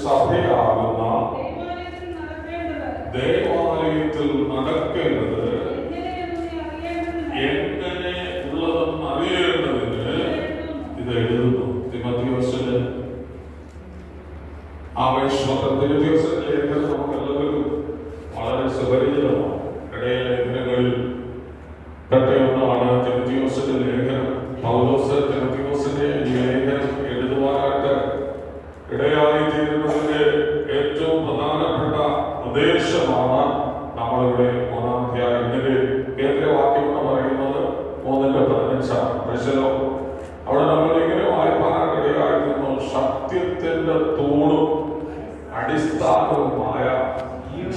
സഭയാകുന്ന ദേവാലയത്തിൽ നടക്കേണ്ടത് എങ്ങനെ ഉള്ളതെന്ന് അറിയേണ്ടതിന് ഇത് എഴുതുന്നു. തിമോഥെയോസിന് തിമോഥെയോസിന്റെ ലേഖനം നമുക്ക് എല്ലാവർക്കും വളരെ സുപരിചിതമാണ്. ഇടയ ലേഖനങ്ങളിൽ പെട്ടയൊന്നാണ് തിമോഥെയോസിന്റെ ലേഖനം. പൗലോസ് തിമോഥെയോസിന്റെ ഈ ലേഖനം എഴുതുവാനായിട്ട് ഇടയായി തീരുന്നതിന്റെ ഏറ്റവും പ്രധാനപ്പെട്ട ഉദ്ദേശമാണ് നമ്മളിവിടെ 3-ാം അധ്യായത്തിന്റെ കേന്ദ്രവാക്യം എന്ന് പറയുന്നത് 3:15. അവിടെ നമ്മൾ ഇങ്ങനെ വായിപ്പാനായിട്ട് ഇടയായിരുന്നു. സത്യത്തിന്റെ തൂണും അടിസ്ഥാനവുമായ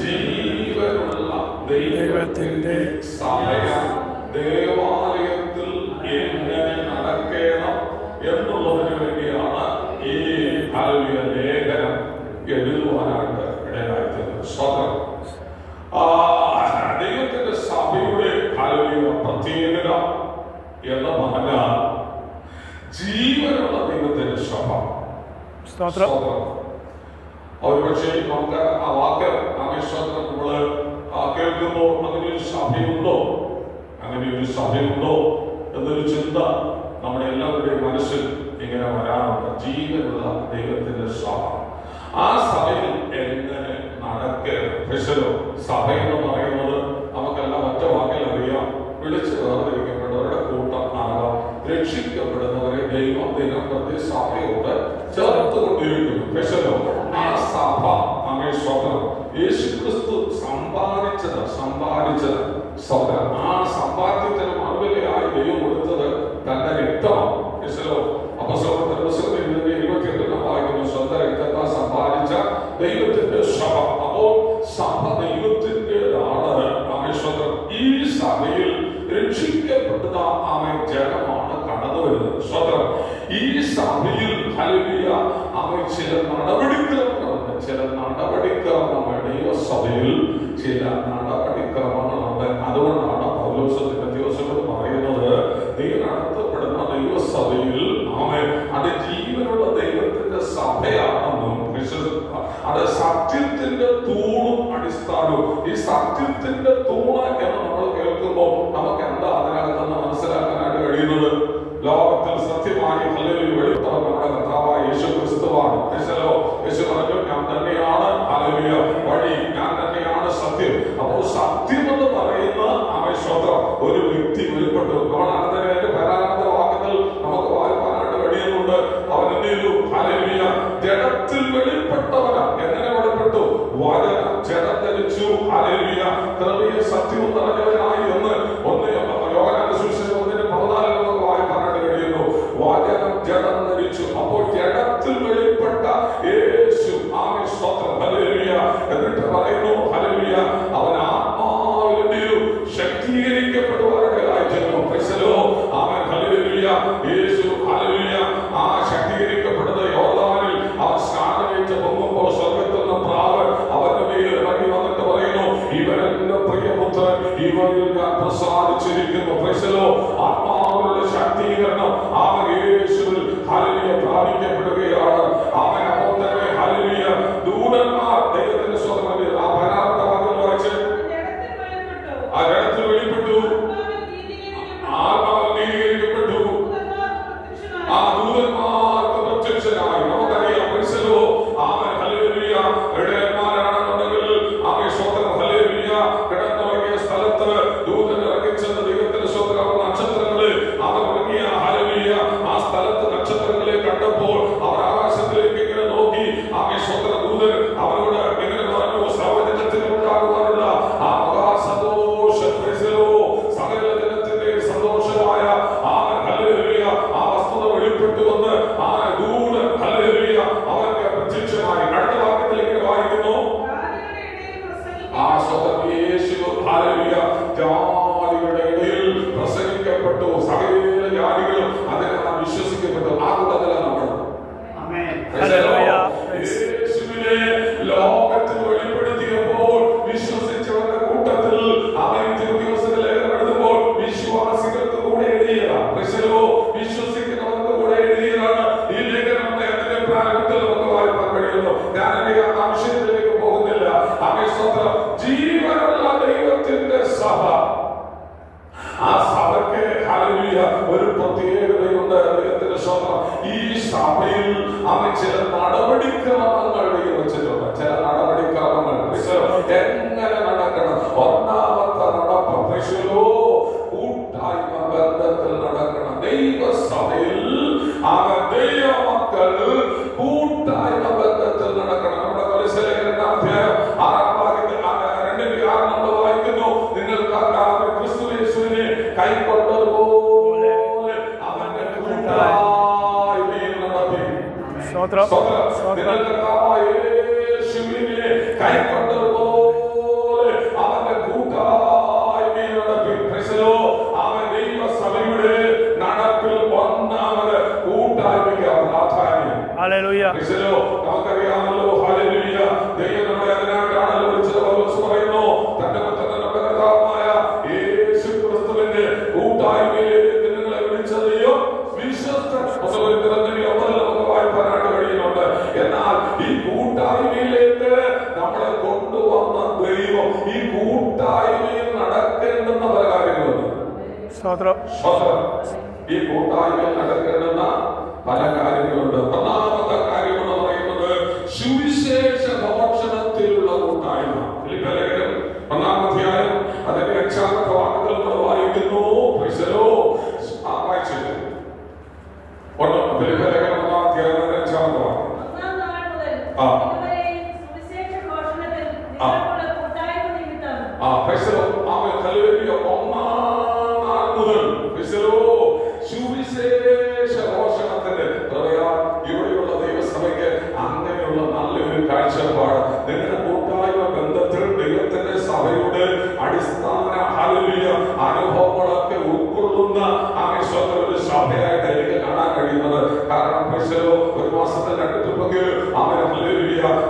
ജീവനുള്ള ദൈവത്തിന്റെ സഭയ ദേവാലയത്തിൽ എങ്ങനെ നടക്കണം എന്നുള്ളതിന് വേണ്ടിയാണ് ഈ ലേഖനം എഴുതുവാനായിട്ട് ഇടയായിത്തീർന്നത്. സ്വതന്ത്രം ദൈവത്തിന്റെ സഭയുടെ പ്രത്യേകത എന്ന് പറഞ്ഞാൽ ജീവനുള്ള ദൈവത്തിന്റെ സഭ. ഒരുപക്ഷെ നമുക്ക് ആ വാക്ക് ആവേശത്തിന് നമ്മള് കേൾക്കുമ്പോൾ അങ്ങനെയൊരു സഭയുണ്ടോ എന്നൊരു ചിന്ത നമ്മുടെ എല്ലാവരുടെയും മനസ്സിൽ ഇങ്ങനെ വരാറുണ്ട്. ജീവനുള്ള ദൈവത്തിന്റെ സഭ. ആ സഭയിൽ എങ്ങനെ നടക്കണം? സഭ എന്ന് പറയുന്നത് നമുക്കെല്ലാം ഒറ്റ വാക്കിൽ അറിയാം. വിളിച്ചു വേർതിരിക്കപ്പെട്ടവരുടെ കൂട്ടം ആകാം. രക്ഷിക്കപ്പെടുന്നവരെ ദൈവം ദിനം പ്രതി സഭയോട് ചേർത്തുകൊണ്ടിരിക്കുന്നു. ആ സഭ യേശുക്രിസ്തു സമ്പാദിച്ചത് ആ സമ്പാദ്യത്തിന് മറുവിലയായി ദൈവം കൊടുത്തത് തന്റെ രക്തമാണ്. അപ്പോസ്തലരുടെ പുസ്തകത്തിൽ 28 വായിക്കുന്നു. സ്വന്തം രക്തത്താൽ സമ്പാദിച്ച ദൈവത്തിന്റെ സഭ. അപ്പോൾ സഭ ദൈവത്തിൻ്റെതാണ്. ഈ സഭയിൽ രക്ഷിക്കപ്പെടുന്ന ജനമാണ് കടന്നു വരുന്നത്. ഈ സഭയിൽ ചില നടപടിക്രമങ്ങളുണ്ട്. ദൈവസഭയിൽ ചില നടപടിക്രമങ്ങളുണ്ട്. അതുകൊണ്ടാണ് പൗലോസ് തിമോഥെയോസിനോട് പറയുന്നത്, നീ നടത്തപ്പെടുന്ന ദൈവസഭയിൽ അത് ജീവനുള്ള ദൈവത്തിന്റെ സഭയാണെന്നും അത് സത്യത്തിന്റെ തൂണും അടിസ്ഥാനവും. ഈ സത്യത്തിന്റെ തൂണ് എന്ന് നമ്മൾ കേൾക്കുമ്പോൾ നമുക്ക് എന്താ അതിനകത്തെന്ന് മനസ്സിലാക്കാനായിട്ട് കഴിയുന്നത്? ലോകത്തിൽ സത്യമായി വെളിപ്പെടുത്താൻ നമ്മുടെ കർത്താവായ യേശു ക്രിസ്തുവാണ്. യേശു പറഞ്ഞു, ഞാൻ തന്നെയാണ് വഴി, ഞാൻ തന്നെയാണ് സത്യം. അപ്പോൾ സത്യം എന്ന് പറയുന്ന ഒരു വ്യക്തി വെളിപ്പെട്ടു. നമ്മൾ പരാമർശ വാക്കുകൾ നമുക്ക് വായിക്കാനായിട്ട് കഴിയുന്നുണ്ട്. അവൻ എന്ത് ചെയ്തു? ജഡത്തിൽ വെളിപ്പെട്ടവനാ. എങ്ങനെ വെളിപ്പെട്ടു? വചനം ജഡം ധരിച്ചു. ക്രമീയ സത്യവും നിറഞ്ഞവനായി എന്ന് യോഹന്നാന്റെ സുവിശേഷം 1:14 നമുക്ക് വായിക്കാനായിട്ട് കഴിയുന്നു. വചനം ജഡം ധരിച്ചു. അപ്പോൾ ജഡത്തിൽ വെളിപ്പെട്ട യേശു എന്നിട്ട് പറയുന്നു അവൻ ആത്മാവിൽ ശക്തീകരിക്കപ്പെടുവാനായി ചെന്നു. യേശു ആ ശക്തീകരിക്കപ്പെടുന്ന യോർദാനിൽ അവൻ സ്നാനമേറ്റ് പൊങ്ങുമ്പോൾ സ്വർഗ്ഗത്തിൽ നിന്ന് പ്രാവ് അവന്റെ മേൽ ഇറങ്ങി വന്നിട്ട് പറയുന്നു, ഇവനെന്റെ പ്രിയപുത്രൻ, ഇവനിൽ ഞാൻ പ്രസാദിച്ചിരിക്കുന്നു. ആത്മാവിനുള്ള ശക്തീകരണം യേശുവിൽ പ്രാപിക്കപ്പെടുകയാണ്. അവൻ അപ്പോൾ തന്നെ ദൂതന്മാർ ദൈവത്തിന്റെ സ്വന്തം ആ പരാമർശവാക്യം വായിച്ച് ആ ജഡത്തിൽ വെളിപ്പെട്ടു. ആത്മാവിൽ നീതീകരിക്കപ്പെട്ടു. ആ ദൂതന്മാർക്ക് പ്രത്യക്ഷനായി. നമുക്കറിയാം ഇടയന്മാരാണെന്നുണ്ടെങ്കിൽ കിടന്നുറങ്ങിയ സ്ഥലത്ത് ദൂതൻ ഇറങ്ങിച്ചെന്ന് ദൈവത്തിന്റെ സ്വന്തം നക്ഷത്രം ഈ കൂട്ടായ്മയിൽ നടക്കേണ്ടുന്ന പല കാര്യങ്ങളുണ്ട്. ഒന്നാമത്തെ കാര്യം എന്ന് പറയുന്നത് സുവിശേഷ മോക്ഷണത്തിലുള്ള കൂട്ടായ്മ. ഫിലിപ്പിയർ 1-ാം അധ്യായം അതിന്റെ 5-ാമത്തെ വാക്യത്തിൽ നമ്മൾ വായിക്കുന്നു. ഫിലിപ്പിയർ 1-ാം അധ്യായം 5-ാമത്തെ വാക്യം. സുവിശേഷ ഘോഷണത്തിന്റെ ഇവിടെയുള്ള ദൈവസഭയ്ക്ക് അങ്ങനെയുള്ള നല്ലൊരു കാഴ്ചപ്പാട്. നിങ്ങളുടെ കൂട്ടായ്മ ബന്ധത്തിൽ ദൈവത്തിന്റെ സഭയുടെ അടിസ്ഥാന അനുഭവങ്ങളൊക്കെ ഉൾക്കൊള്ളുന്ന ഒരു സഭയായിട്ട് എനിക്ക് കാണാൻ കഴിയുന്നത്. കാരണം ഒരു മാസത്തിൽ 2 ട്രിപ്പൊക്കെ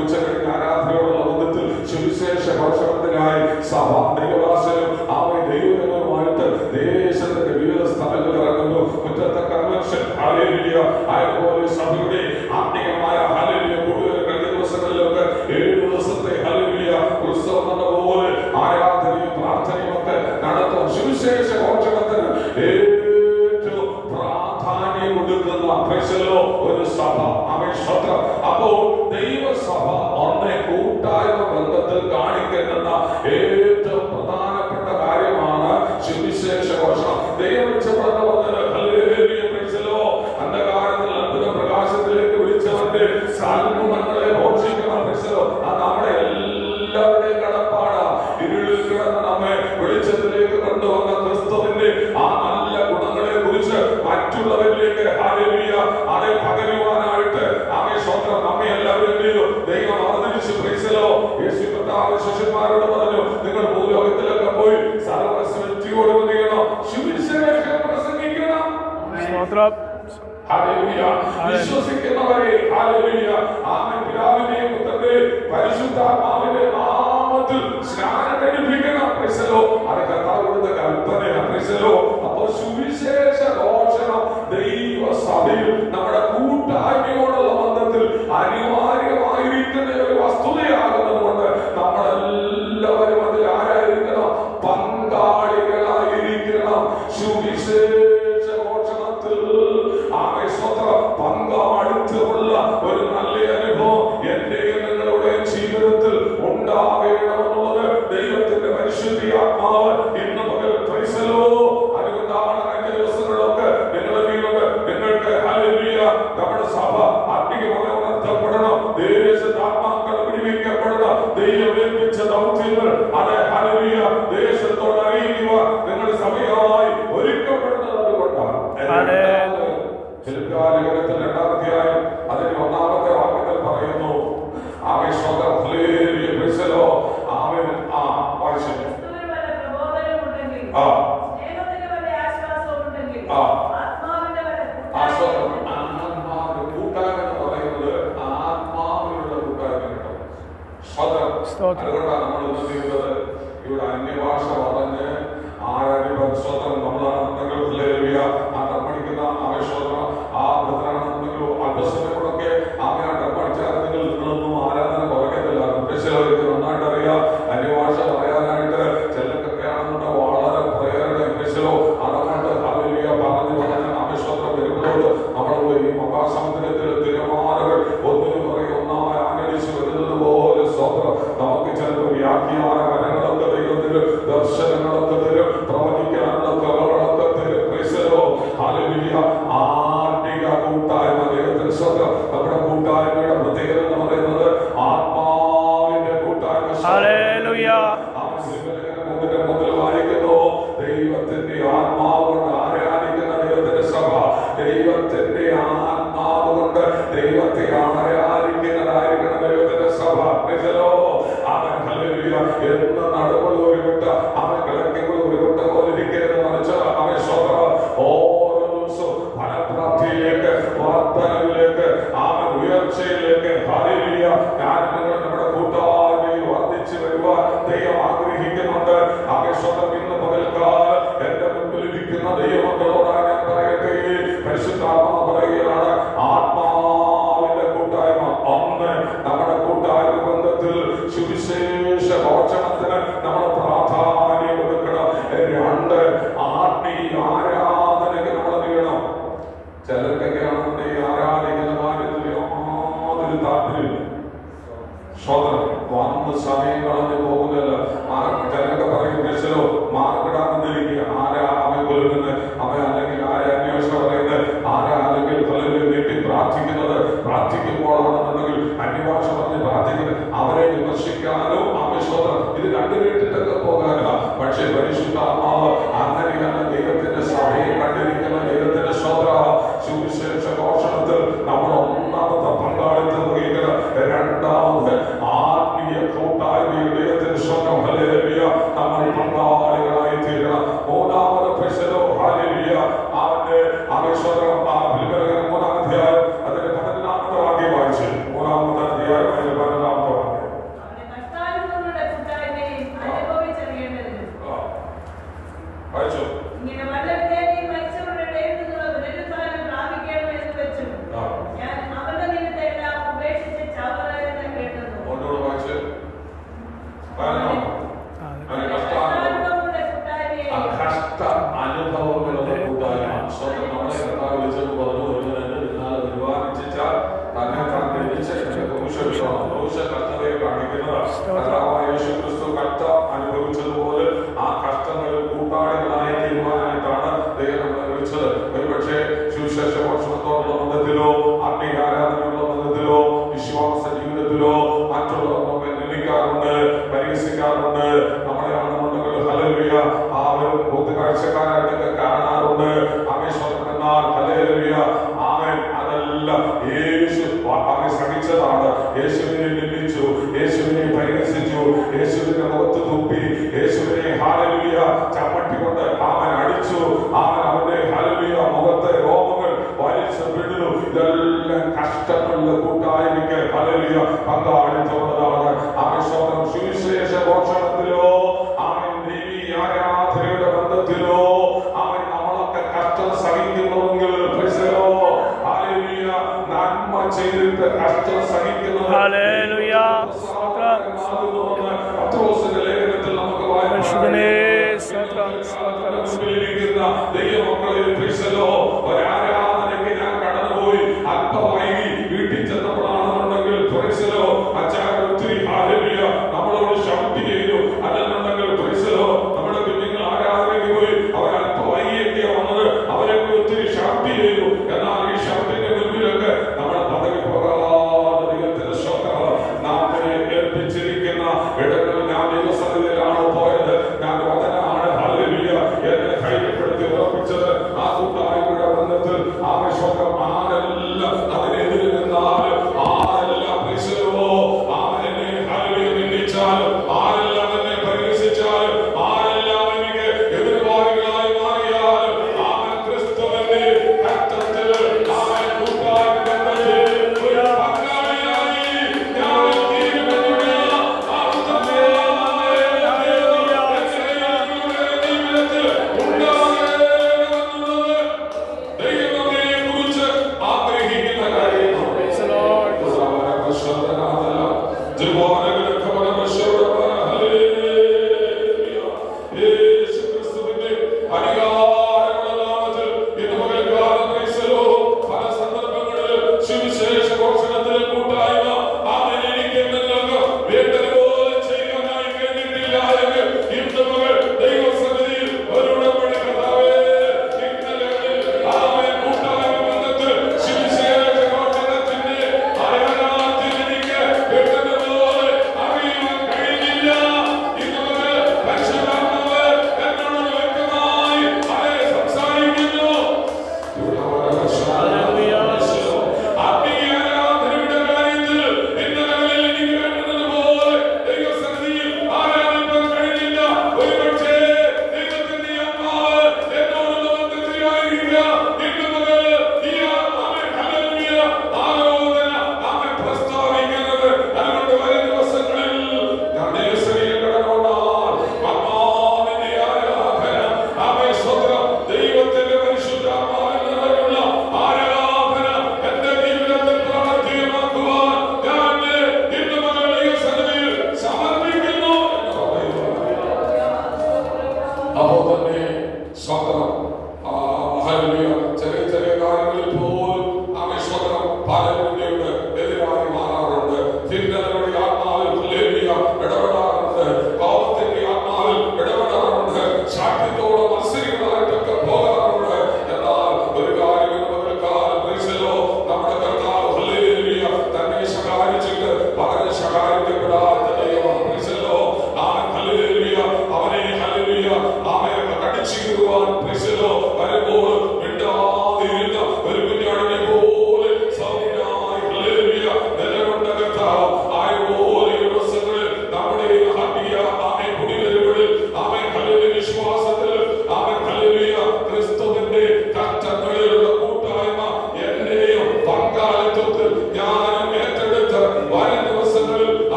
ഉച്ചകഴിഞ്ഞ ആരാധനയോടുള്ള ബന്ധത്തിൽ സുവിശേഷ ഘോഷണത്തിനായി സഭ ദൈവദാസനും ദൈവജനവുമായിട്ട് ദേശത്തിന്റെ വിവിധ സ്ഥലങ്ങളിൽ ഇറങ്ങുന്നു. മുറ്റത്തെ കൺവെൻഷൻ അതുപോലെ സഭയുടെ ആത്മീയമായ കൂടുതൽ കഴിഞ്ഞ ദിവസങ്ങളിലൊക്കെ 7 ദിവസത്തെ ഉത്സവം എന്ന പോലെ ആരാധനയും പ്രാർത്ഥനയും ഒക്കെ നടത്തും. സുവിശേഷ ഘോഷണത്തിന് ഏറ്റവും പ്രാധാന്യം കൊടുക്കുന്ന ഒരു സഭ. അപ്പോൾ ദൈവസഭ ഒന്നേ കൂട്ടായ്മ ബന്ധത്തിൽ കാണിക്കുന്ന ഏറ്റവും പ്രധാനപ്പെട്ട കാര്യമാണ് സുവിശേഷ ഘോഷണം. ദൈവം അന്ധകാരത്തിൽ അത്ഭുത പ്രകാശത്തിലേക്ക് വിളിച്ചവന്റെ സാൽമുഖങ്ങളെ ഘോഷിക്കണം. അത് നമ്മുടെ എല്ലാവരുടെയും കടപ്പാടാ. ഇരുളിൽ കിടന്ന് നമ്മെ വെളിച്ചത്തിലേക്ക് കൊണ്ടുവന്ന ക്രിസ്തുവിന്റെ ആ നല്ല ഗുണങ്ങളെ കുറിച്ച് മറ്റുള്ളവരിലേക്ക് അതെ പകരുവാനായിട്ട് നമ്മെ എല്ലാവരും ദൈവം ആദരിച്ചു. യേശു കർത്താവ് ശിഷ്യന്മാരോട് പറഞ്ഞു, നിങ്ങൾ ഭൂലോകത്തിലൊക്കെ പോയി സർവ്വസൃഷ്ടിയോട് സുവിശേഷം പ്രസംഗിക്കണം. വിശ്വസിക്കുന്നവരെ പിതാവിന്റെയും പുത്രന്റെയും പരിശുദ്ധാത്മാവിന്റെ നാമത്തിൽ സ്നാനം കഴിപ്പിക്കണം. അത് കർത്താവിന്റെ കൽപ്പനയാണ്. അപ്പൊ സുവിശേഷ ഘോഷണം ദൈവസഭയിൽ നമ്മുടെ കൂട്ടായ്മയോടുള്ള ബന്ധത്തിൽ അനിവാര്യമായിരിക്കുന്ന ഒരു വസ്തുതയാകുന്നത് കൊണ്ട് നമ്മളെല്ലാവരും അതിൽ ആരായിരിക്കണം? പങ്കാളികളായിരിക്കണം. സുവിശേഷ ഘോഷണത്തിൽ പങ്കാളിത്തമുള്ള ഒരു നല്ല അനുഭവം എന്റെയും നിങ്ങളുടെയും ജീവിതത്തിൽ ഉണ്ടാകണമെന്നുള്ളത് ദൈവത്തിന്റെ പരിശുദ്ധാത്മാവ് ഇന്ന് പകൽ അതുകൊണ്ടാണ് കഴിഞ്ഞ ദിവസങ്ങളിലൊക്കെ നിങ്ങൾക്ക് നമ്മുടെ സഭ ആത്മീയമായി ഉണർത്തപ്പെടണം. ദേശത്താത്മാക്കൾ വിടുവിക്കപ്പെടണം. ദൈവം ഏൽപ്പിച്ച ദൗത്യങ്ങൾ ദേശത്തോട് അറിയിക്കുക നിങ്ങളുടെ സഭയായി ഒരുക്കപ്പെടുന്നത് അതുകൊണ്ടാണ്. ഫിലിപ്പിയർ 2-ാം അധ്യായം അതിന്റെ 1-ാമത്തെ വാക്യത്തിൽ പറയുന്നു, അതുകൊണ്ടാണ് നമ്മൾ ചെയ്യുന്നത്. ഇവിടെ അന്യഭാഷ പറഞ്ഞ് ആരാധ്യം നമ്മളാണെന്നുണ്ടെങ്കിൽ പഠിക്കുന്ന ആവശ്യം അല്പസമയങ്ങളൊക്കെ പഠിച്ചാൽ നിങ്ങളൊന്നും ആരാധന കുറയ്ക്കത്തില്ല. നന്നായിട്ട് അറിയാം. അന്യഭാഷ പറയാനായിട്ട് ചിലർക്കൊക്കെ ആണെന്നുണ്ടെങ്കിൽ വളരെ പ്രേരണ അതുകൊണ്ട് പറഞ്ഞ് ആവശ്യത്ര വരുമ്പോഴോട് നമ്മൾ ഈ മഹാസമുദ്രത്തിൽ തിരമാലകൾ ഒന്നിനു പറയും ഒന്നായി ആനടിച്ച് വരുന്നത് പോലെ നമുക്ക് ചിലപ്പോൾ വ്യാഖ്യാന വരങ്ങളൊക്കെ ദൈവത്തിന് ദർശനങ്ങളൊക്കെ തരും. പ്രവചിക്കാനുള്ള കലകളൊക്കെ തരും. ആത്മീയ കൂട്ടായ്മ ദൈവത്തിന് സ്വന്തം. നമ്മുടെ കൂട്ടായ്മയുടെ പ്രത്യേകത എന്ന് പറയുന്നത് ആത്മാവിന്റെ കൂട്ടായ്മ. മുതൽ വായിക്കുന്നു, ദൈവത്തിന്റെ ആത്മാവ് കൊണ്ട് ആരാധിക്കുന്ന ദൈവത്തിന്റെ സഭ. ദൈവത്തിന്റെ ആത്മാവ് കൊണ്ട് ദൈവത്തെ ആരാധിക്കുന്നതായിരിക്കണം ദൈവത്തിന്റെ സഭ. എന്ന് നടുമ്പോൾ ഒരു വിട്ട അവൻ കിടക്കുമ്പോൾ ഒരു വിട്ട പോലെ ഇരിക്കരുത്. മറിച്ച് അവൻ ഓരോ ദിവസവും ഫലപ്രാപ്തിയിലേക്ക് വർദ്ധനവിലേക്ക് അവൻ ഉയർച്ചയിലേക്ക് നമ്മുടെ കൂട്ടായ്മയിൽ വർദ്ധിച്ചു വരുവാൻ ദൈവം ആഗ്രഹിക്കുന്നുണ്ട്. ആകേശ്വരം ഇന്ന് പകൽക്കാലം എന്റെ മുമ്പിൽ ഇരിക്കുന്ന ദൈവമക്കളോടാണ് ഞാൻ പറയട്ടെ, പരിശുദ്ധാത്മാവ് പറയുകയാണ്, ആത്മാവിന്റെ കൂട്ടായ്മ ഒന്ന്. നമ്മുടെ കൂട്ടായ്മ ബന്ധത്തിൽ സുവിശേഷ ഘോഷണത്തിന് നമ്മൾ പ്രാധാന്യം കൊടുക്കണം. 2, ആത്മീയ ഒന്ന് സമയം കളഞ്ഞു പോകുന്നില്ല. ചിലരൊക്കെ പറയും പ്രശ്നോ മാർക്കിടാമെന്നിരിക്കുക. ആരാ അവൻ കൊല്ലുന്നത്, അവൻ അല്ലെങ്കിൽ ആരെ അന്വേഷണം പറയുന്നത്, ആരാ അല്ലെങ്കിൽ പലരും വീട്ടിൽ പ്രാർത്ഥിക്കുന്നത്. പ്രാർത്ഥിക്കുമ്പോഴാണെന്നുണ്ടെങ്കിൽ അന്യഭാഷ പറഞ്ഞ് പ്രാർത്ഥിക്കുന്നത്. അവരെ വിമർശിക്കാനോ ആവശ്യം ഇത് കണ്ടുകേട്ടിട്ടൊക്കെ പോകാനില്ല. പക്ഷെ പരിശുദ്ധാത്മാവ് അങ്ങനെയാണ് ദൈവത്തിന്റെ സഭയെ കണ്ടിരിക്കുന്ന ദൈവത്തിന്റെ സ്വത സുവിശേഷ ഘോഷണത്തിൽ നമ്മൾ ഒന്നാമത്തെ പങ്കാളിത്തം വഹിക്കുന്നത്. രണ്ടാമത് ആത്മീയ കൂട്ടായ്മയിൽ ദൈവത്തിന്റെ സ്വന്തം ഹല്ലേലൂയ നമ്മൾ പങ്കാളികളായി തീരണം. മൂന്നാമത് പ്രശ്നോ ഹല്ലേലൂയ അവന്റെ അവിശ്വാസം മൂന്നാം അധ്യായം അതിന്റെ 14-ാമത്തെ വാക്യം വായിച്ചു. മൂന്നാമത്തെ അധ്യായം അതിന്റെ 14-ാമത്തെ വാക്യം വായിച്ചു. കഷ്ട അനുഭവങ്ങളുടെ കൂട്ടായ്മ സ്വന്തം നമ്മളെ കർത്താവ് വിളിച്ചത് പറഞ്ഞു. ഒരുപാടിച്ചാൽ തന്നെ കഷ്ടതയെ കാണിക്കുന്നത് യേശുക്രിസ്തു കഷ്ടം അനുഭവിച്ചതുപോലെ ആ കഷ്ടങ്ങളിൽ കൂട്ടാളികളായി തീരുമാനമായിട്ടാണ് ദൈവം നമ്മളെ വിളിച്ചത്. ഒരുപക്ഷെ സുവിശേഷ ഭക്ഷണത്തോടുള്ള ബന്ധത്തിലോ ആത്മീയ ആരാധനയുള്ള ബന്ധത്തിലോ വിശ്വാസ ജീവിതത്തിലോ മറ്റുള്ളവർ നമ്മെ നിന്ദിക്കാറുണ്ട്, പരിഹസിക്കാറുണ്ട്. നമ്മളെ ആണെന്നുണ്ടെങ്കിൽ ഹല്ലേലൂയ ആ ഒരു ബുദ്ധികാഴ്ചക്കാരായിട്ടൊക്കെ കാണാറുണ്ട്. ആമേശ്വരന്മാർ ഹല്ലേലൂയ ആമേൻ അതെല്ലാം യേശു അവനെ സഹിച്ചതാണ്. യേശുവിനെ നിന്ദിച്ചു, യേശുവിനെ പരിഹസിച്ചു, യേശുവിന്റെ മുഖത്ത് തുപ്പി, യേശുവിനെ ഹല്ലേലൂയ ചമ്മട്ടി കൊണ്ട് അവൻ അടിച്ചു. അവന്റെ ഹല്ലേലൂയ മുഖത്തെ രോമങ്ങൾ വലിച്ചു വിടുന്നു. ഇതെല്ലാം കഷ്ടങ്ങളുടെ കൂട്ടായ്മയ്ക്ക് ഹല്ലേലൂയ പങ്കാളിത്തമുള്ളതാണ്. ആമേശ്വരം സുവിശേഷ ഘോഷണത്തിലോ അവൻ ദൈവീ ആരാധനയുടെ ബന്ധത്തിലോ അവൻ നമ്മളൊക്കെ കഷ്ടം സഹിക്കുന്നുവെങ്കിൽ നന്മ ചെയ്തിട്ട് കഷ്ടം സഹിക്കുന്നത് ലേഖനത്തിൽ നമുക്ക് ഒരാരാധനയ്ക്ക് ഞാൻ കടന്നുപോയി അല്പമായി വീട്ടിൽ ചെന്നപ്പോഴാണെന്നുണ്ടെങ്കിൽ ഒത്തിരി നമ്മളോട് ശബ്ദി ചെയ്തു. അല്ലെന്നുണ്ടെങ്കിൽ നമ്മുടെ കുഞ്ഞുങ്ങൾ ആരാധനയ്ക്ക് പോയി അവർ അല്പം വൈകിയൊക്കെ വന്നത് അവരൊക്കെ ഒത്തിരി ശബ്ദി ചെയ്തു. എന്നാൽ ഈ ശബ്ദത്തിന്റെ മുൻപിലൊക്കെ നമ്മുടെ പദവി പോകാതെ ദൈവത്തിന്റെ സ്വന്തം നാം ഏൽപ്പിച്ചിരിക്കുന്ന ഇടങ്ങളിൽ ഞാൻ ദൈവസന്നിധിയിലാണ് പോയത്. ഞാൻ വചനമാണ് ഹല്ലേലൂയ എന്നെ ധൈര്യപ്പെടുത്തി ഉറപ്പിച്ചത്. ആ കൂട്ടായ്മയുടെ ബന്ധത്തിൽ ആവശ്യം ആരെല്ലാം അതിനെതിരെ നിന്നാലും ആരെല്ലാം പരിസരമോ ആരെന്നെ ഹല്ലേലൂയ നിന്ദിച്ചാലും ആരെല്ലാം എന്നെ പരിഹസിച്ചാലും ആരെല്ലാം എനിക്ക് എതിർവാദികളായി മാറിയാലും അവൻ ക്രിസ്തുവിന്റെ രക്തത്തിൽ അവൻ കൂട്ടായ്മ ബന്ധത്തിൽ ഒരു പങ്കാളിയായി ഞാൻ തീരുമാനിക്കുക. ദൈവത്തെ കുറിച്ച് ആഗ്രഹിക്കുന്ന കാര്യമാണ്. യേശുക്രിസ്തുവിന്റെ അധികാരമുള്ള നാമത്തിൽ ഇന്ന് പകൽക്കാലം പല സന്ദർഭങ്ങളിലും സുവിശേഷ ഘോഷണത്തിൽ കൂട്ടായ്മ അവൻ എനിക്ക് നിങ്ങൾക്ക് വേണ്ടതുപോലെ ചെയ്യാനായി കഴിഞ്ഞിട്ടില്ല എങ്കിൽ ഇന്ന് പകൽ ദൈവസന്നിധിയിൽ ഒരു ഉടമ്പടി കർത്താവേ ഇന്നലകളിൽ അവൻ കൂട്ടായ്മ ബന്ധത്തിൽ സുവിശേഷ ഘോഷണത്തിന്റെ ആരാധന എനിക്ക് വേണ്ടതുപോലെ അറിയുവാൻ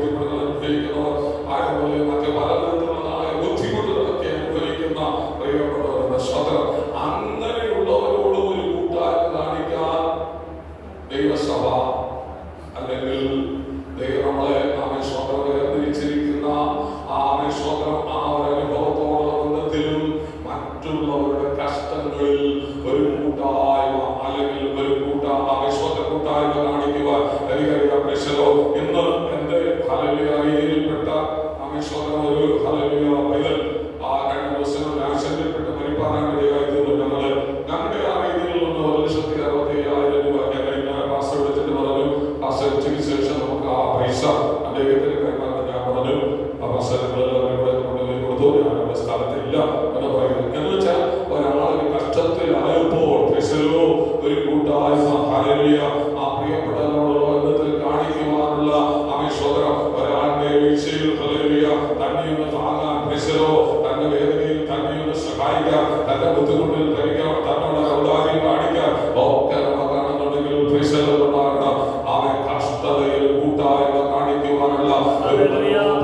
ബുദ്ധിമുട്ടുകൾ അനുഭവിക്കുന്നവർ, അതുപോലെ മറ്റ് പലതരത്തിലുള്ളതായ ബുദ്ധിമുട്ടുകളൊക്കെ അനുഭവിക്കുന്ന പ്രിയപ്പെട്ടവരുടെ സ്വതന്ത്രം, അങ്ങനെയുള്ളവരോട് ഒരു കൂട്ടായ്മ കാണിക്കാൻ ദൈവസഭ അല്ലെങ്കിൽ ദൈവം നമ്മളെ ആമേശ്വരം വേർതിരിച്ചിരിക്കുന്ന ആമേശ്വരം ആ ഒരു അനുഭവത്തോടുള്ള ബന്ധത്തിലും മറ്റുള്ളവരുടെ കഷ്ടങ്ങളിൽ ഒരു കൂട്ടായ്മ അല്ലെങ്കിൽ ഒരു ആമേശ്വര കൂട്ടായ്മ കാണിക്കുക. എനിക്കറിയാം പ്രശ്നോ ഇന്ന് എന്റെ ഹല്ലേലൂയയിൽപ്പെട്ട ആമേശ്വരം ഒരു ഹല്ലേലൂയ പൈതൽ ആ കഴിഞ്ഞ ദിവസങ്ങളിൽ ആശങ്കപ്പെട്ട് പരിപാലനത്തിനായി തീർന്നു. ഞങ്ങളുടെ ആ രീതിയിൽ നിന്ന് 1,65,000 രൂപ ഞങ്ങൾ പാസ് വിളിച്ചിട്ട് പറഞ്ഞു, പാസ് ഉച്ചയ്ക്ക് ശേഷം നമുക്ക് ആ പൈസ അദ്ദേഹത്തിന് കൈമാറാൻ ഞാൻ പറഞ്ഞു. ആ പാസങ്ങളെല്ലാവരും ഇവിടെ കൊണ്ടുപോയി കൊടുത്തു. ഞാൻ സ്ഥലത്തില്ല എന്ന് പറയുന്നത് എന്ന് വെച്ചാൽ ഒരാളൊരു കഷ്ടത്തിലായപ്പോൾ ഒരു കൂട്ടായ്മ ഹല്ലേലൂയ ആ പ്രിയപ്പെട്ടവരോടുള്ള ബന്ധത്തിൽ കാണിക്കുവാനുള്ള ആമേശ്വരം ഒരാളുടെ വീഴ്ചയിൽ ഹല്ലേലൂയ തന്നെയൊന്ന് താങ്ങാൻ തന്റെ വേദനയിൽ തന്നെയൊന്ന് സഹായിക്കാൻ, തന്റെ ബുദ്ധിമുട്ടിൽ ഭരിക്കാൻ, തന്നോട് ഔദാര്യം കാണിക്കാൻ ഒക്കെ നമ്മൾ കാണുന്നുണ്ടെങ്കിൽ ഉണ്ടാകണം. അവൻ കഷ്ടതയിൽ കൂട്ടായ്മ കാണിക്കുവാനുള്ള ഒരു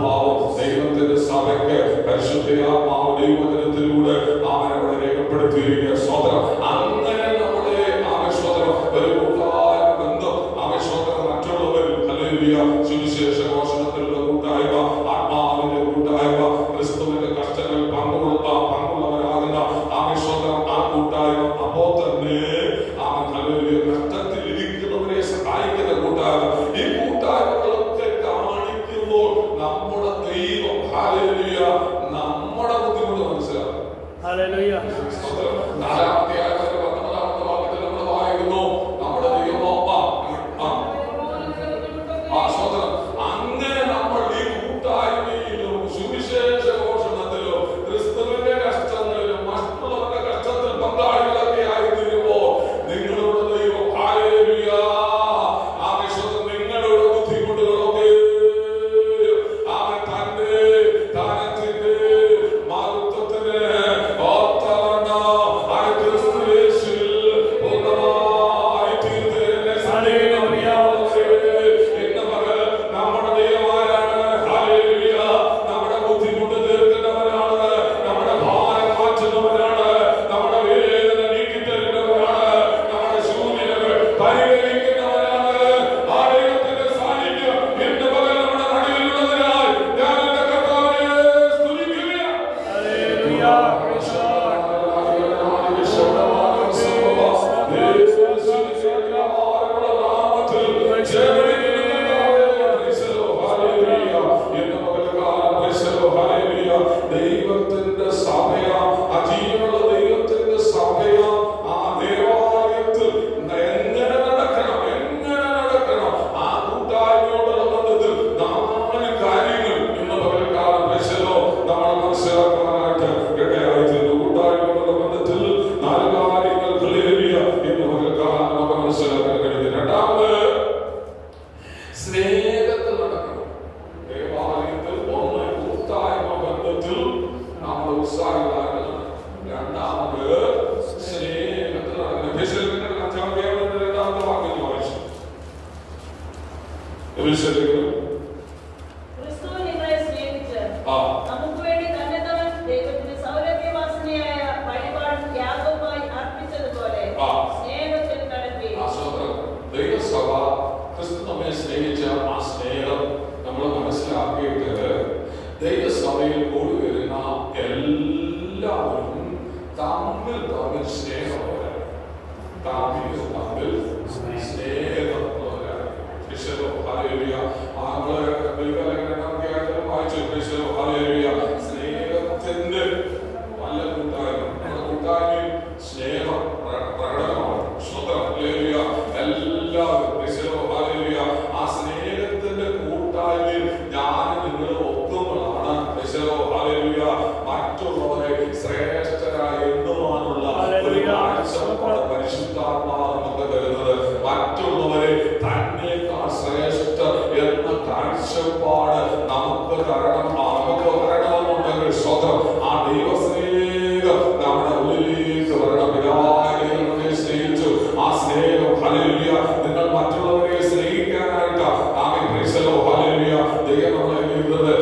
ഭാവം ദൈവത്തിന്റെ സഭയ്ക്ക് പരിശുദ്ധയാത്മാവ് ദൈവവചനത്തിലൂടെ അവനവിടെ രേഖപ്പെടുത്തിയിരിക്കുക. സ്വതന്ത്രം അങ്ങനെ നമ്മുടെ ആമേശ്വരം ഒരു കൂട്ടായ്മ ബന്ധം ആമേശ്വരം മറ്റുള്ളവരിൽ ഹല്ലേലൂയ സുവിശേഷ ഘോഷണത്തിലുള്ള കൂട്ടായ്മ, ആത്മാവിന്റെ കൂട്ടായ്മ, ക്രിസ്തുവിന്റെ കഷ്ടങ്ങൾ പങ്കുള്ളവരാകുന്ന ആമേശ്വരം ആ കൂട്ടായ്മ. അപ്പോൾ തന്നെ അവൻ ഹല്ലേലൂയ കഷ്ടത്തിൽ ഇരിക്കുന്നവരെ സഹായിക്കുന്ന കൂട്ടായ്മ. ഈ കൂട്ടായ്മകളൊക്കെ കാണിക്കുമ്പോൾ നമ്മുടെ ദൈവം ഹല്ലേലൂയ നമ്മുടെ ബുദ്ധിമുട്ട് മനസ്സിലാക്കും. ഹല്ലേലൂയ. നാലാമത്തെ ആയതിന്റെ 19ാമത്തെ വാക്യത്തിൽ നമ്മൾ വായിക്കുന്നു, നമ്മുടെ ദൈവം അങ്ങനെ നമ്മൾ ഈ കൂട്ടായ്മയിലും സുവിശേഷ ഘോഷണത്തിലും ക്രിസ്തുവിന്റെ കഷ്ടങ്ങളിലും മറ്റുള്ളവരുടെ കഷ്ടത്തിൽ പങ്കാളികളൊക്കെ ആയിത്തീരുമ്പോൾ നിങ്ങളുടെ ദൈവം ഹല്ലേലൂയ ആമേശ്വരം നിങ്ങളുടെ ബുദ്ധിമുട്ടുകളൊക്കെ അവൻ തന്റെ ദാനത്തിന്റെ മഹത്വത്തിന് ദൈവത്തിന്റെ സഭയാ, അജീവനുള്ള ദൈവത്തിന്റെ സഭയാ. ആ ദേവാലയത്തിൽ എങ്ങനെ നടക്കണം ആ കൂട്ടായ്മയോടുള്ള ബന്ധത്തിൽ 4 കാര്യങ്ങൾ ഇന്ന് പകൽക്കാലം നമ്മൾ മനസ്സിലാക്കാനായിട്ട് ഇടയായിത്തീർന്നു. കൂട്ടായ്മയോടുള്ള ബന്ധത്തിൽ 4 കാര്യങ്ങൾ ഹല്ലേലൂയ ഇന്ന് പകൽക്കാലം നമുക്ക് മനസ്സിലാക്കാൻ കഴിയും. രണ്ടാമത് സ്നേഹത്തിൽ നടക്കണം. ദേവാലയത്തിൽ ഒന്ന് കൂട്ടായ്മ ബന്ധത്തിൽ നമ്മൾ ഉത്സാഹികളാകണം. രണ്ടാമത് സ്നേഹത്തിൽ നടക്കണം. രണ്ടാമത്തെ വാക്യം വായിച്ചു. ദൈവസഭ ക്രിസ്തു നമ്മെ സ്നേഹിച്ച ആ സ്നേഹം നമ്മൾ മനസ്സിലാക്കിയിട്ട് ദൈവസഭയിൽ കൂടി വരുന്ന എല്ലാവരും തമ്മിൽ സ്നേഹമുള്ളവരാണ്. തമ്മിൽ സ്നേഹമുള്ളവരാണ്. സ്നേഹത്തിന്റെ നല്ല കൂട്ടായ്മ. നമ്മുടെ കൂട്ടായ്മയിൽ സ്നേഹം പ്രകടനമാണ്. എല്ലാവരും ആ സ്നേഹത്തിന്റെ കൂട്ടായ്മയിൽ ഞാനും നിങ്ങളും ഒക്കുമ്പോഴാണ് മറ്റുള്ളവരെ ശ്രേഷ്ഠരായി എണ്ണുവാനുള്ള ഒരു കാഴ്ചപ്പാട് പരിശുദ്ധാത്മാവ് നമുക്ക് തരുന്നത്. മറ്റുള്ളവരെ തന്നേക്കാൾ ശ്രേഷ്ഠ എന്ന കാഴ്ചപ്പാട് നമുക്ക് തരണമെന്നുണ്ടെങ്കിൽ സ്വതം ആ ദൈവസ്നേഹം നമ്മുടെ ഉള്ളിലേക്ക് വരണം. പിതാവിനെ സ്നേഹിച്ചു ആ സ്നേഹം ഹല്ലേലൂയ നിങ്ങൾ മറ്റുള്ളവരെ സ്നേഹിക്കാനായിട്ട് amen. Praise the Lord. Hallelujah. ദൈവം നമ്മളെ ചെയ്തത്.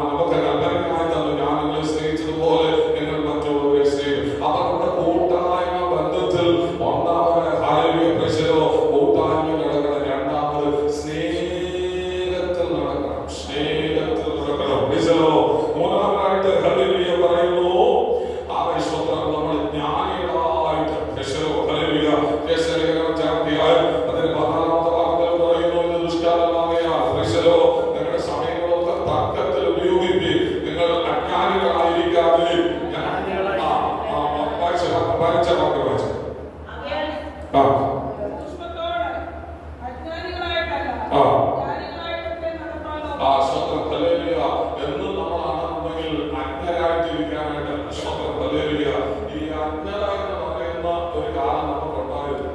നമുക്ക് കൽപ്പനയായി തന്നു, ഞാൻ നിങ്ങളെ സ്നേഹിച്ചതുപോലെ നിങ്ങൾ മറ്റുള്ളവരെ സ്നേഹിക്കും. അപ്പൊ നമ്മുടെ കൂട്ടായ്മ ബന്ധത്തിൽ ഒന്നാമത് ഹല്ലേലൂയ പ്രേക്ഷകരോ കൂട്ടായ്മ നടക്കണം. രണ്ടാമത് സ്നേഹത്തിൽ നടക്കണം, സ്നേഹത്തിൽ നടക്കണം. പ്രേക്ഷകരോ മൂന്നാമതായിട്ട് ഹല്ലേലൂയ പറയുന്നു ആവേശോത്രം നമ്മൾ ജ്ഞാനികളായിട്ട് പ്രേക്ഷകരോ ഹല്ലേലൂയ അതിന് 14-ാമത്തെ വാക്യത്തിൽ പറയുന്നു ഇത് ദുഷ്കാലമാകയാൽ പ്രേക്ഷകരോ നിങ്ങളുടെ സമയങ്ങളൊക്കെ തർക്കത്തിൽ ഉപയോഗിപ്പിൻ, നിങ്ങൾ അജ്ഞാനികളായിരിക്കാതെ വായിച്ച വാക്യം വായിച്ചു എന്നും നമ്മളാണെന്നുണ്ടെങ്കിൽ അജ്ഞരായിട്ടിരിക്കാനായിട്ട് സ്വന്തം ഹല്ലേലൂയ. ഈ അജ്ഞരായെന്ന് പറയുന്ന ഒരു കാലം നമുക്കുണ്ടായിരുന്നു.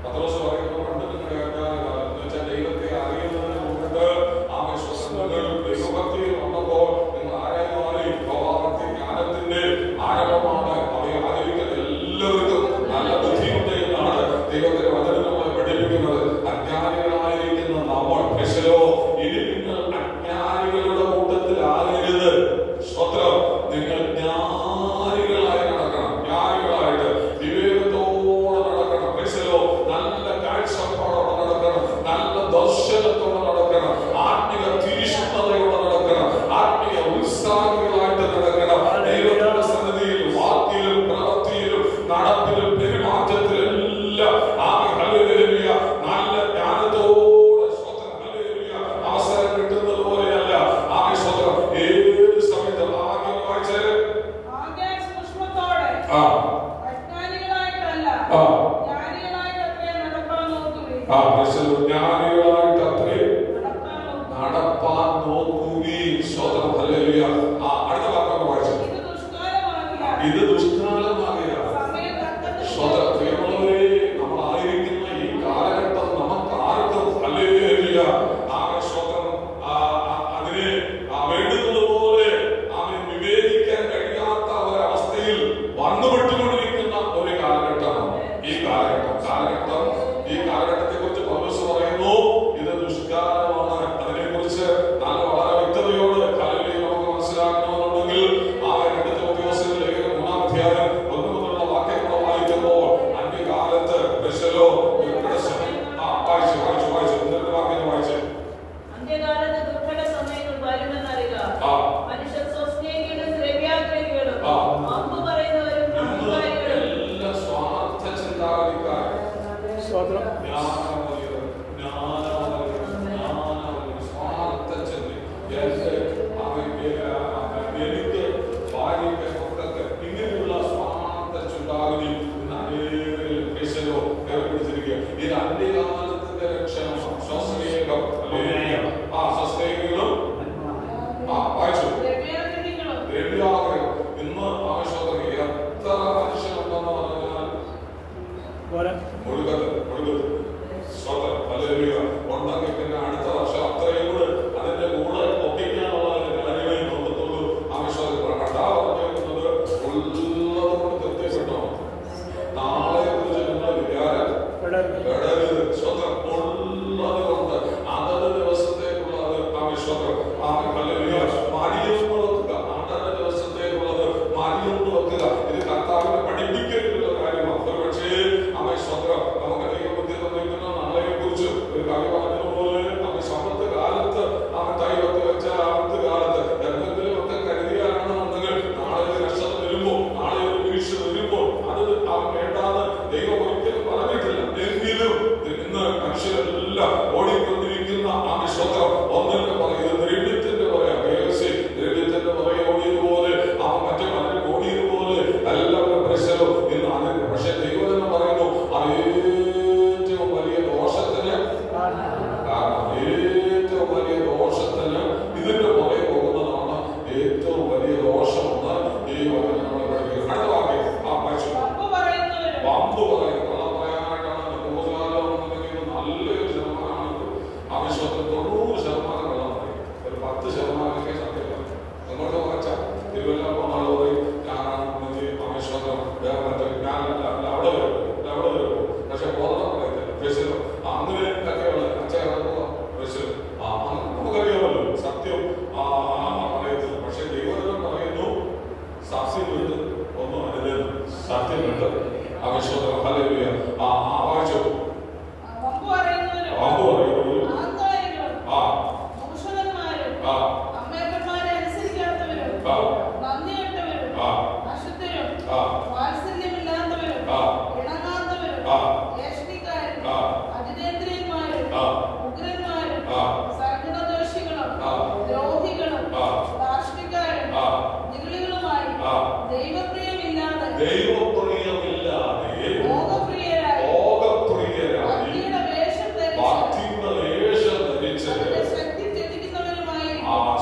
പത്രോസ് പറയുന്നത് പണ്ട് നിങ്ങളുടെ അജ്ഞാനകാലം എന്ന് വെച്ചാൽ ദൈവത്തെ അറിയുന്നതിന് മുമ്പ് ദൈവഭക്തിയിൽ വന്നപ്പോൾ നിങ്ങൾ ആരായി മാറി? ഭഗവതി ജ്ഞാനത്തിന്റെ ആരംഭമാണ്. അവയെ ആചരിക്കുന്ന എല്ലാവർക്കും നല്ല ബുദ്ധിയുണ്ട് എന്നാണ് ദൈവത്തിന്റെ വചനം നമ്മളെ പഠിപ്പിക്കുന്നത്. അജ്ഞാനികളായിരിക്കുന്ന നമ്മൾ പ്രേക്ഷകരോ ഇനി നിങ്ങൾ അജ്ഞാനികളുടെ കൂട്ടത്തിൽ ആകരുത്. സ്വത്രം നിങ്ങൾ ജ്ഞാനികളായി നടക്കണം, ജ്ഞാനികളായിട്ട് വിവേകത്തോടെ നടക്കണം. പ്രേക്ഷകരോ നല്ല കാഴ്ചപ്പാടോടെ നടക്കണം, നല്ല ദർശനത്തോടെ നടക്കണം, ആത്മീയ തീഷ്ണതയോടെ നടക്കണം, ആത്മീയ ഉത്സാഹികളായിട്ട് നടക്കണം. ദൈവത്തിന്റെ സന്നിധിയിൽ വാക്കിലും പ്രവൃത്തിയിലും നടപ്പിലും പെരുമാറ്റത്തിലും എല്ലാം ഹല്ലേലൂയ നല്ല ജ്ഞാനത്തോടെ സ്വതന്ത്രം ഹല്ലേലൂയ അവസരം കിട്ടുന്നത് പോലെയല്ല ആമേൻ സ്വതന്ത്രം ഏത് സമയത്ത് ആകെ വായിച്ചേ സൂക്ഷ്മത്തോടെ അജ്ഞാനികളായിട്ടല്ല ജ്ഞാനികളായിട്ടത്രേ നടപ്പാൻ നോക്കുവിൻ. ജ്ഞാനികളായിട്ടത്രേ നടപ്പാൻ നോക്കുവിൻ. സ്വതന്ത്രം ഹല്ലേലൂയ. അടുത്ത വാക്യം വായിച്ചു ഇത് ദുഷ്കാലമാകിയ സ്വതന്ത്രേ നമ്മളായിരിക്കുന്ന ഈ കാലഘട്ടം നമുക്ക് ആർക്കും ഹല്ലേലൂയ ആകെ സ്വതന്ത്രം അതിനെ വേണ്ടുന്നത് പോലെ അവൻ വിവേചിക്കാൻ കഴിയാത്ത ഒരവസ്ഥയിൽ വന്നുവിട്ടുകൊണ്ടിരിക്കുന്ന ഒരു കാലഘട്ടമാണ് ഈ കാലഘട്ടം. ഈ കാലഘട്ടത്തെ കുറിച്ച് പൗലോസ് പറയുന്നു ഇത് ദുഷ്കാലമാണ്. അതിനെക്കുറിച്ച് വളരെ വ്യക്തതയോട് ഹല്ലേലൂയ നമുക്ക് മനസ്സിലാക്കണമെന്നുണ്ടെങ്കിൽ ആ 2 തിമോഥെയോസിന്റെ ലേഖനം 3-ാം അധ്യായം 1 മുതലുള്ള വാക്യങ്ങൾ വായിക്കുമ്പോൾ അന്ത്യകാലത്ത് പ്രേക്ഷകരോ വായിച്ചു എന്നിട്ട് വാക്യം വായിച്ചു അന്ത്യകാലത്ത് ദുർഘട സമയങ്ങൾ വരുമെന്നറിയുക. മനുഷ്യർ സ്വസ്നേഹികളും ദ്രവ്യാഗ്രഹികളും അമ്പ് പറയുന്നവരും എല്ലാ സ്വാർത്ഥ ചിന്താഗതിക്കാരും എനിക്ക് ഭാര്യയ്ക്ക് മക്കൾക്ക് ഇങ്ങനെയുള്ള സ്വാർത്ഥ ചിന്താഗതി ഏർപ്പെടുത്തിരിക്കുക. ഇത് അന്ത്യകാലത്തിന്റെ ലക്ഷണമാണ്. സ്വസ്നേഹികളും സ്വസ്നേഹികളും വായിച്ചു ദ്രവ്യാഗ്രഹം. ഇന്ന് ആവശ്യത്തിന് എത്ര മനുഷ്യനുണ്ടെന്ന് പറഞ്ഞാൽ മുഴുകത്ത് സ്വതന്ത്രം ഹല്ലേലൂയ ഉണ്ടെങ്കിൽ പിന്നെ അടുത്ത വർഷം അത്രയും കൂടെ അതിന്റെ കൂടെ ഒപ്പിക്കാനുള്ള കാര്യമേ നോക്കത്തുള്ളൂ. ആവശ്യം കണ്ടാ പറഞ്ഞിരിക്കുന്നത് ഉള്ളത് കൊണ്ട് തൃപ്തിപ്പെട്ടോ. നാളെ കുറിച്ച് നിങ്ങൾ വിചാരം ഇടരുത്. സ്വതന്ത്രം ഉള്ളത് കൊണ്ട് അതത് ദിവസത്തേക്കുള്ളത് ആവശ്യം ഹല്ലേലൂയ മാറിയൊന്ന് വെക്കുക. അതത് ദിവസത്തേക്കുള്ളത് മാറിയൊന്ന് വെക്കുക. ഇത് കർത്താവിനെ പഠിപ്പിക്കലുള്ള കാര്യമാണ്. ഒരുപക്ഷേ സ്വതന്ത്രം നമുക്ക് ദൈവബുദ്ധി തന്നിരിക്കുന്ന നാളെയെ കുറിച്ച് ഒരു കവി പറഞ്ഞതുപോലെ അവൻ സമ്പത്ത് കാലത്ത് അവൻ തൈവത്ത് വെച്ച ആപത്ത് കാലത്ത് എന്തെങ്കിലും ഒക്കെ കരുതിയാണെന്നുണ്ടെങ്കിൽ നാളെ ഒരു നഷ്ടം വരുമ്പോൾ നാളെ ഒരു വീഴ്ച വരുമ്പോൾ അത് അവൻ വേണ്ടാന്ന് ദൈവം ഒരിക്കലും പറഞ്ഞിട്ടില്ല. എങ്കിലും ഇന്ന് മനുഷ്യരെല്ലാം ഓടിക്കൊണ്ടിരിക്കുന്ന ആ സ്വതന്ത്രം ഒന്നിന്റെ പറയുന്നത് ദ്രവ്യത്തിന്റെ പറയാം.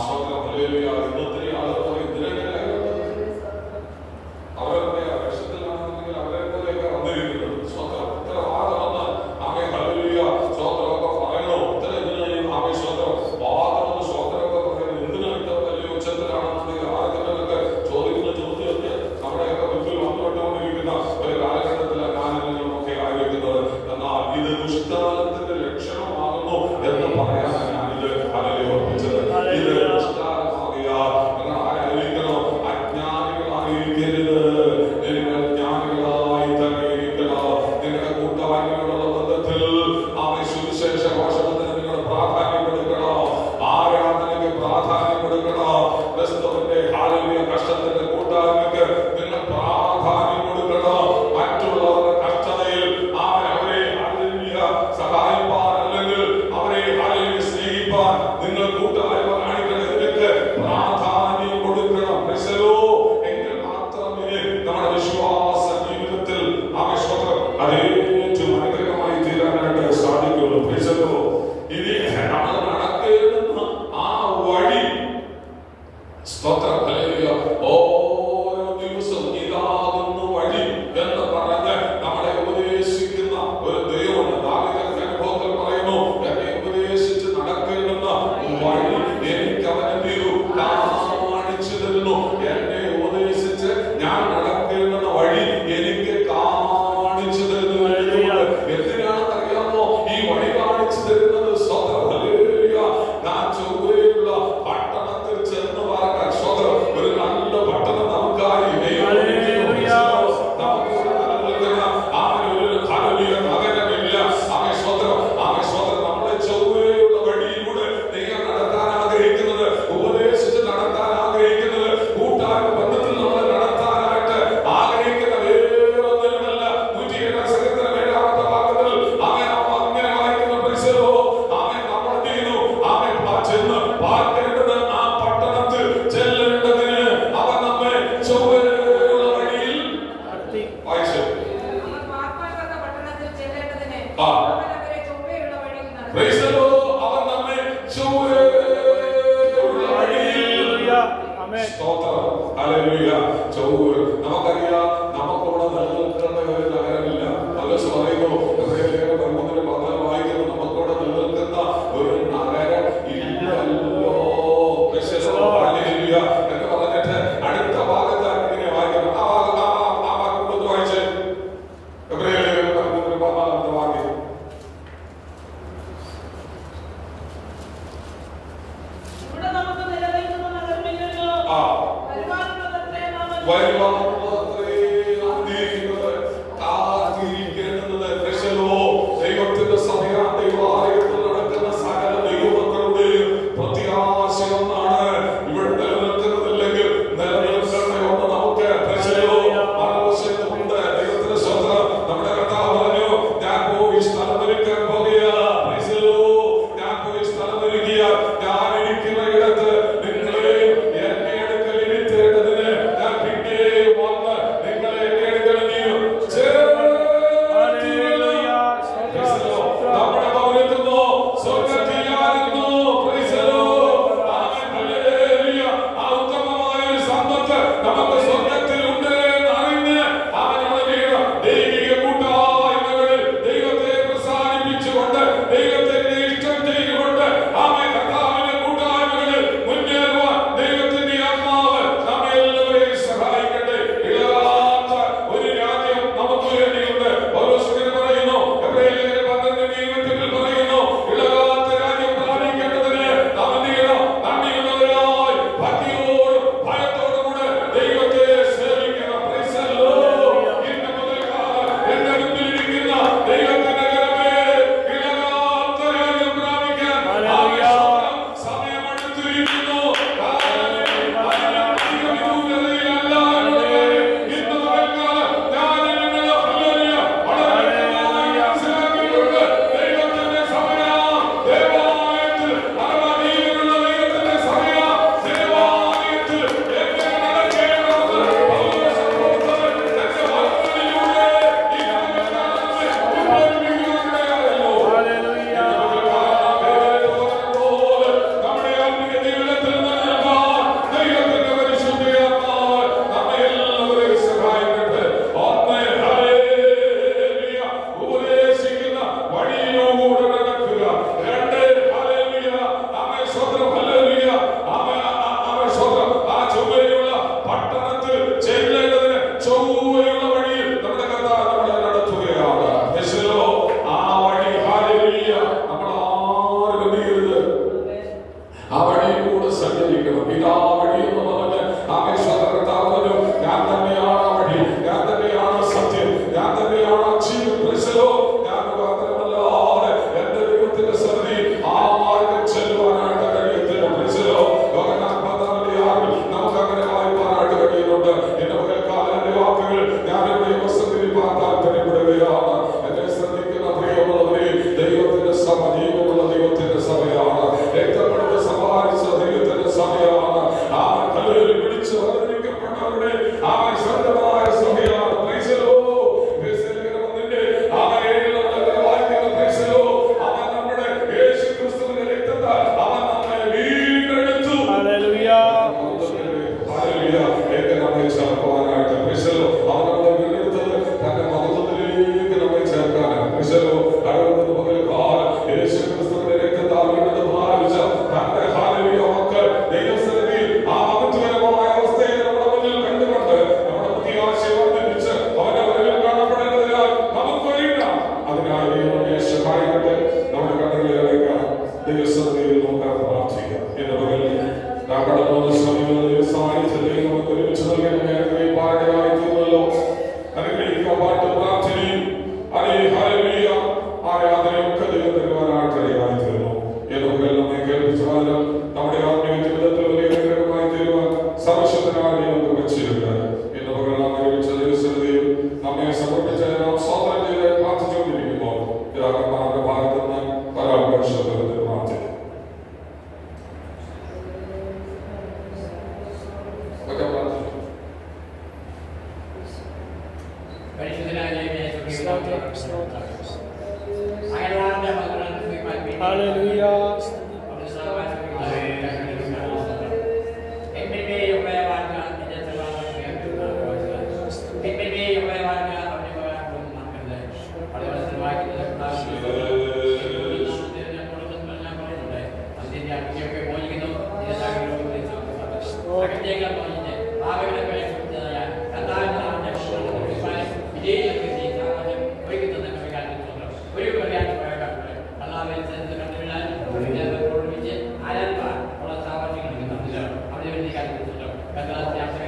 സ്വന്തം ഹല്ലേലൂയ. ഇന്നത്തെ ആളുകൾ ഇതിനെല്ലാം അവരുടെ ലക്ഷ്യത്തിലാണെങ്കിൽ അവരെ പോലെയൊക്കെ വന്നിരിക്കുന്നത് സ്വന്തം ഇത്ര വാദമെന്ന് ആകെ ഹല്ലേലൂയ സ്വന്തമൊക്കെ പറയണോ? ഇത്ര ഇതിനായി ആകെ സ്വന്തം വാദമെന്ന് സ്വന്തമൊക്കെ പറയുന്നത് എന്തിനാണ് ഇത്ര വലിയ ഉച്ചത്തിലാണെന്നുണ്ടെങ്കിൽ ആർക്കെങ്കിലൊക്കെ ചോദിക്കുന്ന ചോദ്യമൊക്കെ നമ്മുടെയൊക്കെ മുമ്പിൽ വന്നുകൊണ്ടിരിക്കുന്ന ഒരു കാലഘട്ടത്തിലാണ് ഞാനെങ്കിലുമൊക്കെ ആയിരിക്കുന്നത്. എന്നാൽ ഇത് ദുഷ്കാലത്തിന്റെ ലക്ഷണമാകുന്നു എന്ന് പറയാനാണ് ഞാനിത് ഹല്ലേലൂയ ഓർപ്പിച്ചത്. ഇത് ദുഷ്കാലമാകിയാൽ നിങ്ങൾ ആരായിരിക്കണോ? അജ്ഞാനികളായിരിക്കരുത്, നിങ്ങൾ ജ്ഞാനികളായി തന്നെ ഇരിക്കണം. നിങ്ങളുടെ കൂട്ടായ്മയോടുള്ള ബന്ധത്തിൽ അവൻ സുവിശേഷ ഭാഷണത്തിന് നിങ്ങൾ പ്രാധാന്യം കൊടുക്കണം, ആരാധനയ്ക്ക് പ്രാധാന്യം കൊടുക്കണം, ക്രിസ്തുവിന്റെ ഹല്ലേലൂയ കഷ്ടത്തിന്റെ കൂട്ടായ്മയ്ക്ക് നിങ്ങൾ പ്രാധാന്യം കൊടുക്കണം. മറ്റുള്ളവരുടെ കഷ്ടതയിൽ അവരെ ഹല്ലേലൂയ സഹായിപ്പാൻ അല്ലെങ്കിൽ അവരെ ഹല്ലേലൂയ സ്നേഹിപ്പാൻ നിങ്ങൾ കൂട്ടായ്മ കാണിക്കണം. ഇതിലേക്ക് പ്രാധാന്യം കൊടുക്കണം. ക്രിസ്തുവോ എങ്കിൽ മാത്രമേ നമ്മുടെ വിശ്വാസ ജീവിതത്തിൽ ആവശ്യം അത് ഏറ്റവും അനുഗ്രഹമായി തീരാനായിട്ട് സാധിക്കുള്ളൂ. ക്രിസ്തുവോ ഇനി നമ്മൾ നടക്കേണ്ടുന്ന ആ വഴി സ്തോത്രം ഹല്ലേലൂയ ഓരോ ദിവസവും ഇതാകുന്നു വഴി എന്ന് പറഞ്ഞ് നമ്മളെ ഉപദേശിക്കുന്ന ഒരു ദൈവമുണ്ട്. ദാവീദിന്റെ അനുഭവത്തിൽ പറയുന്നു, എന്നെ ഉപദേശിച്ച് നടക്കേണ്ടുന്ന വഴി എനിക്ക് അവൻ എന്ത് ചെയ്തു? കാണിച്ചു തരുന്നു. എന്നെ ഉപദേശിച്ച് ഞാൻ നടക്കേണ്ടുന്ന വഴി എനിക്ക് കാണിച്ചു തരുന്നു. എന്തിനാണെന്ന് അറിയാമോ ഈ വഴി കാണിച്ചു തരുന്നത്? സ്വതന്ത്രം ഹല്ലേലൂയ. ഞാൻ ചൊവ്വയുള്ള പട്ടണത്തിൽ ചെന്ന് പാർക്കാൻ സ്വതന്ത്രം ഒരു നല്ല പട്ടണം നമുക്കായി നഗരമില്ല. ആമേ സ്വതന്ത്രം, ആമേ സ്വതന്ത്രം. നമ്മളെ ചൊവ്വയുള്ള വഴിയിലൂടെ നിങ്ങൾ നടത്താൻ ആഗ്രഹിക്കുന്നത്, ഉപദേശിച്ച് നടത്താൻ ആഗ്രഹിക്കുന്നത്, കൂട്ടായ്മ ബന്ധത്തിൽ നമ്മളെ നടത്താനായിട്ട് ആഗ്രഹിക്കുന്ന വേറൊന്നിനുമല്ല. 107 സങ്കീർത്തനം 7 ഭാഗത്തിൽ ആമേ അങ്ങനെ വായിക്കുന്ന പരിസരോ ആമേ നമ്മൾ ചെയ്യുന്നു. ആമേ ചെന്ന് പാർക്കേണ്ടത് ആ പട്ടണത്തിൽ ചെല്ലേണ്ടതിന് അവൻ നമ്മെ ചൊവ്വയുള്ള വഴിയിൽ വായിച്ചു. അവൻ നമ്മെ ചൊവ്വയുള്ള വഴിയിൽ സ്തോത്രം ഹല്ലേലൂയ. നമുക്കറിയാം നമുക്കിവിടെ നിലനിൽക്കേണ്ട ഒരു നഗരമില്ല. പൗലോസ് പറയുന്നു എബ്രായർ 13:14 വായിക്കുന്നു, നമുക്കിവിടെ നിലനിൽക്കുന്ന ഒരു നഗരം ഇല്ലല്ലോ. ഹല്ലേലൂയ എന്ന് പറഞ്ഞിട്ട് അടുത്ത ഭാഗത്ത് ഇങ്ങനെ വായിക്കണം. ആ ഭാഗം കൊണ്ട് വായിച്ചേ. എബ്രായർ 13:14 വാക്യം. ദൈവത്തിന്റെ സഭയാ ദൈവാലയത്തിൽ നടക്കുന്ന സകല ദൈവമക്കളുടെയും പ്രത്യാശ ഒന്നാണ്. ഇവിടെ നിലനിൽക്കുന്നില്ലെങ്കിൽ നിലനിൽക്കേണ്ട ഒന്ന് നമുക്ക് മരണവശത്തുണ്ട്. ദൈവത്തിന്റെ സ്വന്തം നമ്മുടെ കർത്താവ് പറഞ്ഞു, ഞാൻ പോയി സ്ഥലം ഒരുക്കാൻ പോകുകയാ. ഞാൻ പോയി സ്ഥലം ഒരുക്കിയ ഞാൻ ഇരിക്കുന്ന ഇടത്ത് നിങ്ങളെ എന്നെ അടുക്കൽ ഇരുത്തേണ്ടതിന് ഞാൻ പിന്നെ കൂടെ സഞ്ചരിക്കണം. ഇതാ വഴി എന്ന് പറഞ്ഞ് ആമേശ്വരത്താവുന്നു. ഞാൻ തന്നെയാണ് വഴി, ഞാൻ തന്നെയാണ് സത്യം, ഞാൻ തന്നെയാണ് ജീവൻ. ഞാൻ മാത്രമല്ലാതെ എന്റെ ദൈവത്തിന്റെ സന്നിധി ആർക്കും ചെല്ലുവാനായിട്ട് കഴിയത്തില്ല. നമുക്ക് അങ്ങനെ വായിപ്പാനായിട്ട് കഴിയുന്നുണ്ട്. എന്റെ പകൽക്കാലന്റെ വാക്കുകൾ ഞാൻ ദൈവസന്നിധിപ്പാൻ താല്പര്യപ്പെടുകയാണ്. എന്നെ ശ്രദ്ധിക്കുന്ന പ്രിയമുള്ളവരെ, ദൈവത്തിന്റെ സഭ ജീവനുള്ള ദൈവത്തിന്റെ സഭയാണ്. രക്തപ്പെടുത്ത് സമ്പാദിച്ച ദൈവത്തിന്റെ സഭയാണ്. ആ കല്ലിൽ പിടിച്ച് വരവിക്കപ്പെട്ടവരുടെ ആ സ്വന്തമായ സഭയാണ്. Gracias.